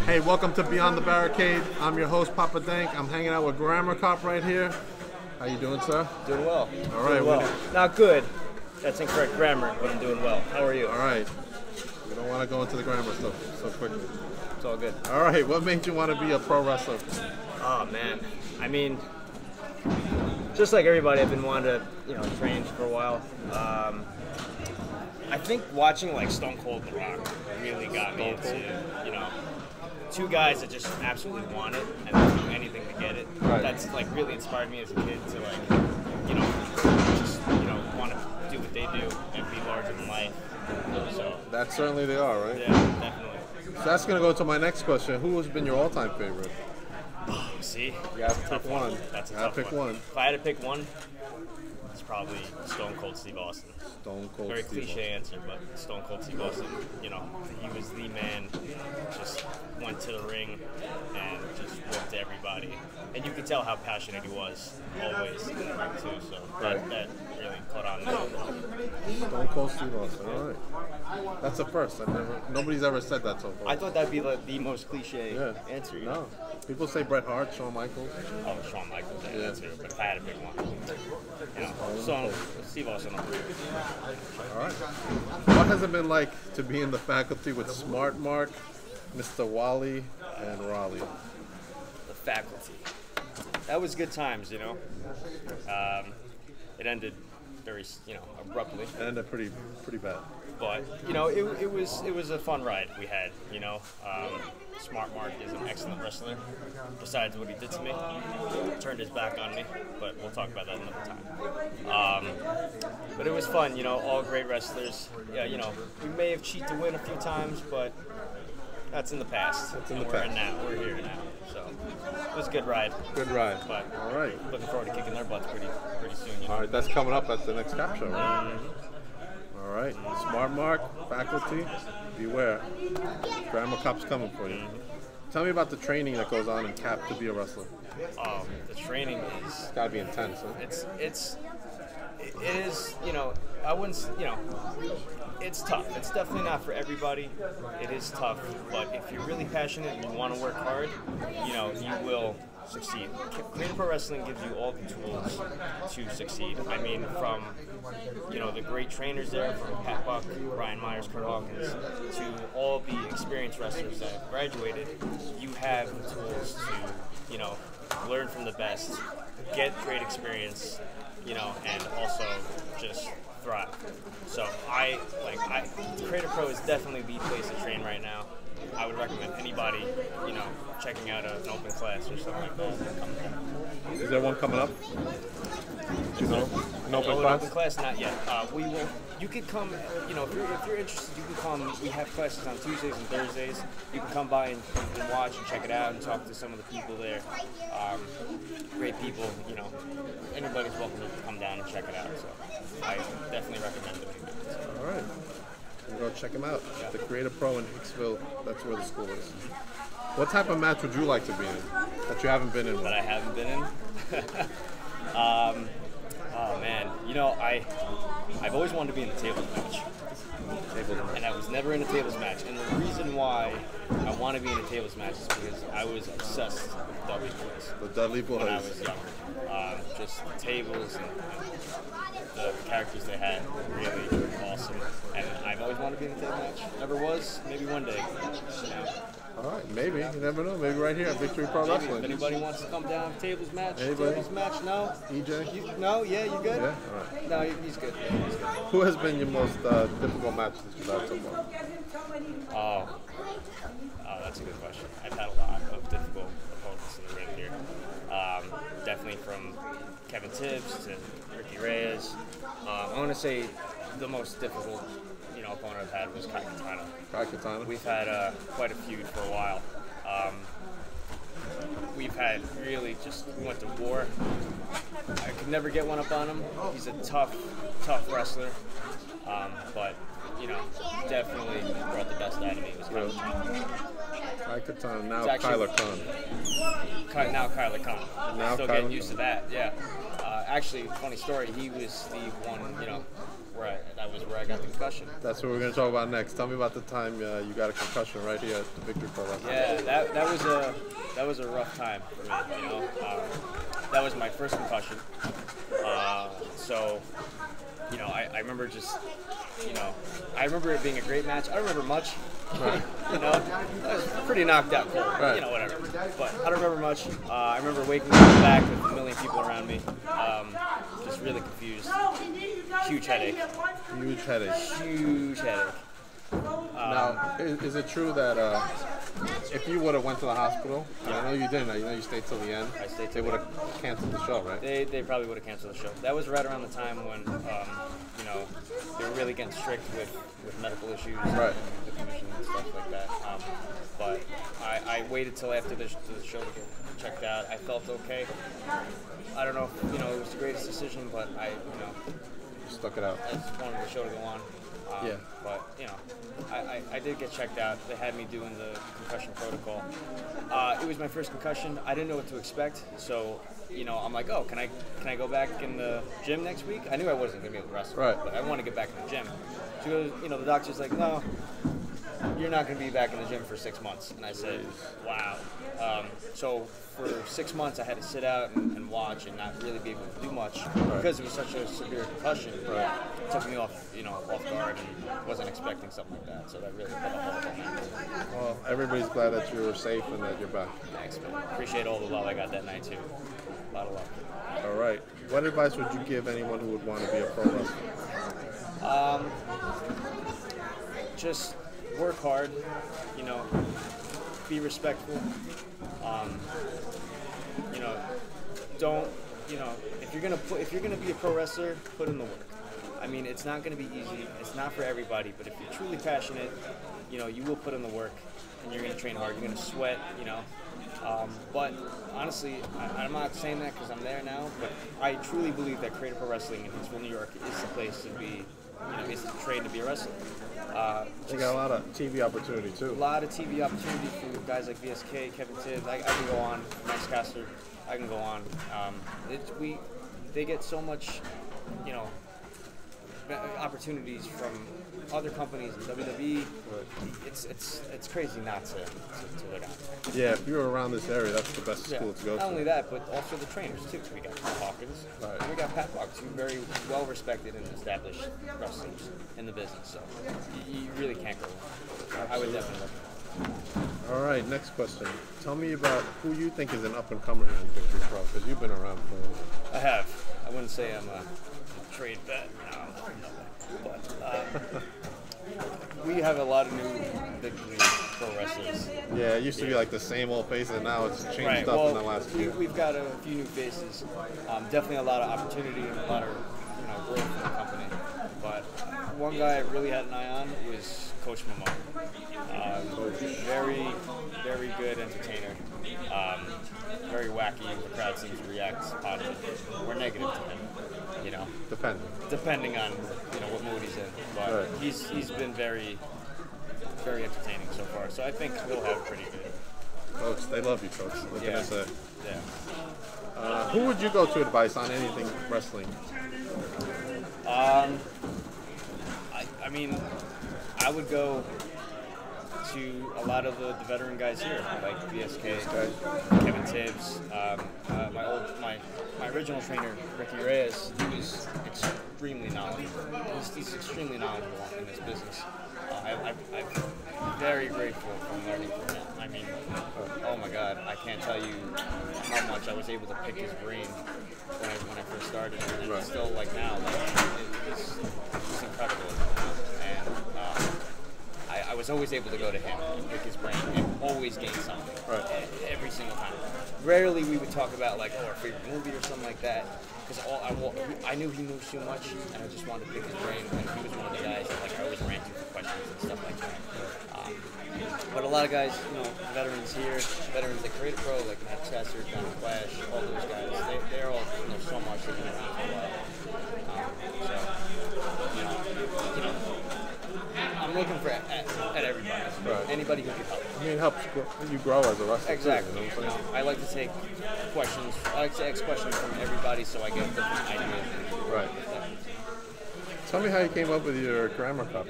Hey, welcome to Beyond the Barricade. I'm your host, Papa Denk. I'm hanging out with Grammar Cop right here. How you doing, sir? Doing well. All right. Doing well. Not good. That's incorrect grammar, but I'm doing well. How are you? All right. We don't want to go into the grammar stuff so quickly. It's all good. All right. What made you want to be a pro wrestler? Oh, man. I mean, just like everybody, I've been wanting to, train for a while. I think watching like Stone Cold and The Rock really got me into, two guys that just absolutely want it and do anything to get it. Right. That's like really inspired me as a kid to want to do what they do and be larger than life. So That certainly they are, right? yeah, definitely. So that's going to go to my next question. Who has been your all-time favorite? See, You have to pick one. That's a You have tough to pick one. If I had to pick one, it's probably Stone Cold Steve Austin. Stone Cold Very Steve cliche answer, but Stone Cold Steve Austin, he was the man. Just went to the ring and just whooped everybody. And you could tell how passionate he was always in the ring too. So that really caught on me. Stone Cold Steve Austin. All right. That's a first. Nobody's ever said that so far. I thought that'd be the most cliche answer. No. People say Bret Hart, Shawn Michaels. Oh, Shawn Michaels, yeah. Too. But if I had to pick one, Steve Austin. All right. What has it been like to be in the faculty with Smart Mark, Mr. Wally, and Raleigh? The faculty. That was good times, It ended very, abruptly. It ended pretty bad. But it was a fun ride we had. Smart Mark is an excellent wrestler. Besides what he did to me, turned his back on me. But we'll talk about that another time. But it was fun. All great wrestlers. Yeah, we may have cheated to win a few times, but that's in the past. We're here now. So it was a good ride. Good ride. But all right. Looking forward to kicking their butts pretty soon. All right, that's coming up at the next cap show, right? All right. Smart Mark, faculty, beware. Grammar Cop's coming for you. Tell me about the training that goes on in cap to be a wrestler. The training is... It's got to be intense, huh? It is, I wouldn't, it's tough. It's definitely not for everybody. It is tough, but if you're really passionate and you want to work hard, you will succeed. Creative Pro Wrestling gives you all the tools to succeed. I mean, from, the great trainers there, from Pat Buck, Brian Myers, Kurt Hawkins, to all the experienced wrestlers that have graduated, you have the tools to, learn from the best, get great experience, and also just thrive. So Creative Pro is definitely the place to train right now. I would recommend anybody, checking out an open class or something like that. Is there one coming up? An open class? Not yet. We will. You could come. If you're interested, you can come. We have classes on Tuesdays and Thursdays. You can come by and watch and check it out and talk to some of the people there. Great people. Anybody's welcome to come down and check it out. So I definitely recommend doing it. All right. Go check them out. Yeah. The Creative Pro in Hicksville, that's where the school is. What type of match would you like to be in that you haven't been in? That I haven't been in? Oh man, I've always wanted to be in a tables match. And I was never in a tables match. And the reason why I want to be in a tables match is because I was obsessed with Dudley Boys. The Dudley Boys. When I was younger. Just the tables and the characters they had were really awesome. And I've always wanted to be in a table match. Never was. Maybe one day. All right, maybe. You never know. Maybe right here at Victory Pro Wrestling. If anybody wants to come down, tables match. Anybody? Tables match, no? EJ? No? Yeah, you good? Yeah? All right. No, he's good. Who has been your most difficult match that you've had so far? Oh, that's a good question. I've had a lot of difficult opponents in the ring here. Definitely from Kevin Tibbs to Ricky Reyes. I want to say the most difficult opponent I've had was Kai Katana. Kai Katana? We've had quite a feud for a while. We've had we went to war. I could never get one up on him. He's a tough wrestler. But, definitely brought the best out of me. It was Kai Katana, now Kyler Khan. Now Kyler Khan. Still getting used to that, yeah. Actually, funny story, he was the one, where I got the concussion. That's what we're going to talk about next. Tell me about the time you got a concussion right here at the Victory Pro Wrestling. Yeah, that was a rough time for me. You know, that was my first concussion. So, you know, I remember just, you know, I remember it being a great match. I don't remember much. Right. You know, I was pretty knocked out cold. Right. You know, whatever. But I don't remember much. I remember waking up back with a million people around me, just really confused. Huge headache. Huge headache. Huge headache. Now, is it true that if you would have went to the hospital, and I know you didn't, I know you stayed till the end, I stayed they till would have canceled the show, right? They probably would have canceled the show. That was right around the time when, you know, they were really getting strict with medical issues, Right. and the commission and stuff like that. But I waited till after the show to get checked out. I felt okay. I don't know if, you know, it was the greatest decision, but I, you know, Stuck it out. I just wanted the show to go on. Yeah. But, you know, I did get checked out. They had me doing the concussion protocol. It was my first concussion. I didn't know what to expect. So, you know, I'm like, oh, can I go back in the gym next week? I knew I wasn't going to be able to wrestle. Right. But I want to get back in the gym. She goes, you know, the doctor's like, no, you're not going to be back in the gym for 6 months. And I said, wow. So for 6 months, I had to sit out and watch and not really be able to do much because it was such a severe concussion. Right. It took me off, you know, off guard and wasn't expecting something like that. So that really put a hold on me. Well, everybody's glad that you were safe and that you're back. Thanks, man. Appreciate all the love I got that night too. A lot of love. All right. What advice would you give anyone who would want to be a pro wrestler? Just work hard, you know, be respectful. You know, don't, you know, if you're gonna be a pro wrestler, put in the work. I mean, it's not gonna be easy. It's not for everybody, but if you're truly passionate, you know, you will put in the work, and you're gonna train hard. You're gonna sweat, you know. But honestly, I'm not saying that because I'm there now, but I truly believe that Creative Pro Wrestling in Huntsville, New York is the place to be, you know, is to train to be a wrestler. They got a lot of TV opportunity too. A lot of TV opportunity for guys like VSK, Kevin Tibbs. I can go on, Max Caster. I can go on. They get so much, you know, opportunities from other companies in WWE. It's crazy not to go down. Yeah, if you're around this area, that's the best school to go to. Not only that, but also the trainers too. We got Paul Hawkins. Right. And we got Pat Boggs, two very well respected and established wrestlers in the business. So you really can't go wrong. I would definitely recommend. All right, next question. Tell me about who you think is an up-and-comer here in Victory Pro, because you've been around for a while. I have. I wouldn't say I'm a trade vet, but we have a lot of new pro wrestlers. Yeah, it used to be like the same old faces, and now it's changed Right. up Well, in the last year. we've got a few new faces. Definitely a lot of opportunity and a lot of, you know, growth in the company. But one guy I really had an eye on was Coach Momo. Very, very good entertainer. Very wacky. The crowd seems to react positive or negative to him. You know, depending on, you know, what mood he's in. But Right. he's been very, very entertaining so far. So I think he'll have pretty good. Folks, they love you, folks. What can I say? Yeah. Who would you go to advice on anything wrestling? I mean, I would go to a lot of the veteran guys here, like VSK, Kevin Tibbs, my original trainer, Ricky Reyes. He was extremely knowledgeable. He's extremely knowledgeable in this business. I'm very grateful for learning from him. I mean, oh my God, I can't tell you how much I was able to pick his brain when I first started, and Right. still like now, he's incredible. And I was always able to go to him and pick his brain and always gain something. Right. Every single time. Rarely we would talk about like our favorite movie or something like that, because I knew he knew so much, and I just wanted to pick his brain. And he was one of the guys that like I always ran to for questions and stuff like that. But a lot of guys, you know, veterans here, veterans that Creative Pro, like Matt Chester, John Flash, all those guys, they're all, you know, so much. They've been around for a while. So, you know, I'm looking for at everybody. Right. Anybody who can help. I mean, it helps you grow as a wrestler. Exactly. Too, you know what I'm saying? I like to take questions. I like to ask questions from everybody so I get different ideas. Right. Tell me how you came up with your grammar cup.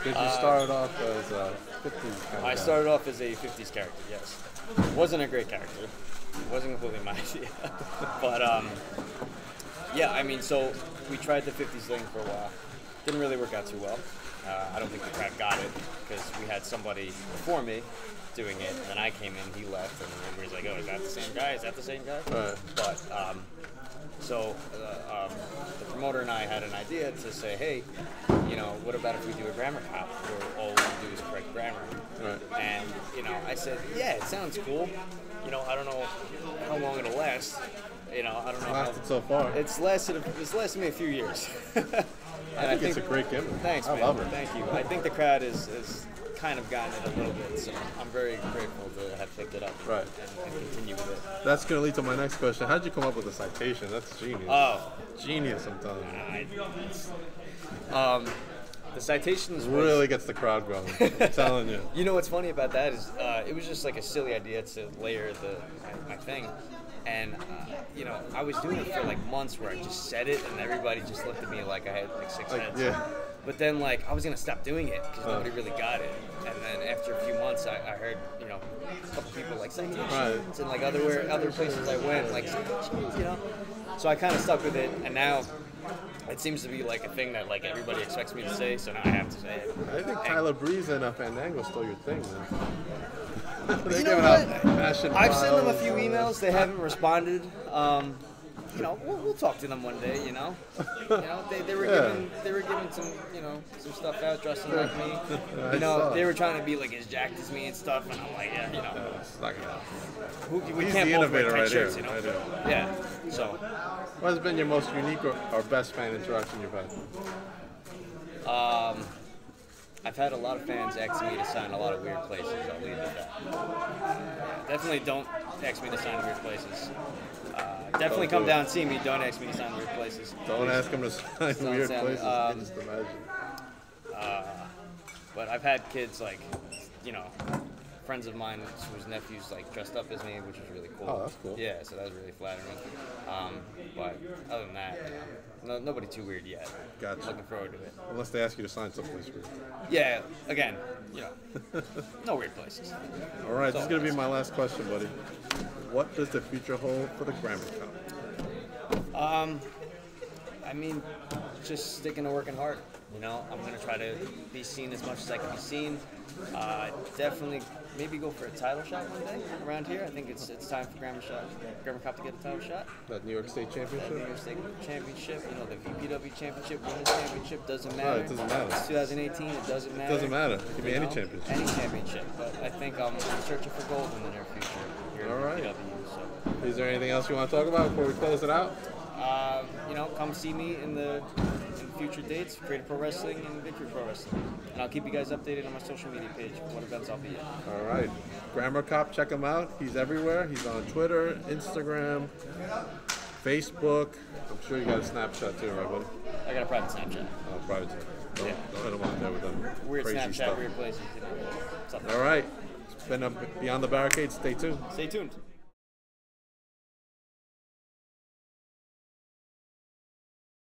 Did you start off as a 50s kind of I guy? started off as a 50s character, yes. Wasn't a great character. Wasn't completely my idea. But, yeah, I mean, so we tried the 50s thing for a while. Didn't really work out too well. I don't think the crowd got it because we had somebody before me doing it, and then I came in, he left, and everybody's like, oh, is that the same guy? Is that the same guy? Right. But, so the promoter and I had an idea to say, hey, you know, what about if we do a grammar cop where all we do is correct grammar? Right. And, you know, I said, yeah, it sounds cool. You know, I don't know how long it'll last. You know, I don't know. Lasted so far. It's lasted me a few years. And I think it's a great gimmick. Thanks, man. I love it. Thank you. I think the crowd is kind of gotten it a little bit, so I'm very grateful to have picked it up Right. and continue with it. That's going to lead to my next question. How'd you come up with the citation? That's genius. Oh, Genius, I'm telling you. The Citations was, Really gets the crowd going. I'm telling you. You know what's funny about that is it was just like a silly idea to layer my thing. And, you know, I was doing it for like months where I just said it and everybody just looked at me like I had like six heads. Yeah. But then, like, I was going to stop doing it because nobody really got it. And then after a few months, I heard, you know, a couple people like Citations. Right. And like other places I went, like Citations, you know. So I kind of stuck with it. And now it seems to be like a thing that like everybody expects me to say. So now I have to say it. I think Tyler Breeze and Fandango stole your thing, man. They're You know giving what? out fashion I've sent them a files. few emails. They haven't responded. You know, we'll talk to them one day. You know, they were giving some some stuff out, dressing like me. I You know, saw they it. were trying to be like as jacked as me and stuff, and I'm like, yeah, you know, It's not gonna- we He's can't the both wear innovator tight right shirts, here. you know. I do. Yeah. So, What has been your most unique or best fan interaction you've had? I've had a lot of fans asking me to sign a lot of weird places. I'll leave it at that. Definitely don't ask me to sign weird places. Definitely come down and see me. Don't ask me to sign weird places. Don't ask him to sign Don't weird say- places. You can just imagine. But I've had kids like, you know, friends of mine whose nephews like dressed up as me, which was really cool. Oh, that's cool. Yeah, so that was really flattering. But other than that, nobody too weird yet. Gotcha. Looking forward to it. Unless they ask you to sign someplace weird. Yeah, again, you know, no weird places. All right, this is going to be my last question, buddy. What does the future hold for the Grammar Cup? I mean, just sticking to working hard. You know, I'm gonna try to be seen as much as I can be seen. Definitely, maybe go for a title shot one day around here. I think it's time for Grammar Cup to get a title shot. That New York State That New Championship? York State Championship, you know, the VPW Championship, Women's Championship, doesn't matter. it doesn't matter. It's 2018, it doesn't matter. Doesn't matter. It can be You any know, championship. Any championship, but I think I'm searching for gold in the near future here All at right. VPW. So. Is there anything else you want to talk about before we close it out? You know, come see me in future dates, Creative Pro Wrestling and Victory Pro Wrestling. And I'll keep you guys updated on my social media page, what events I'll be at. All right. Grammar Cop, check him out. He's everywhere. He's on Twitter, Instagram, Facebook. I'm sure you got a Snapchat too, right, buddy? I got a private Snapchat. Oh, private. Don't hit him out there with them Weird crazy Snapchat, stuff. weird places, you know. Something. All right. It's been Beyond the Barricade. Stay tuned. Stay tuned.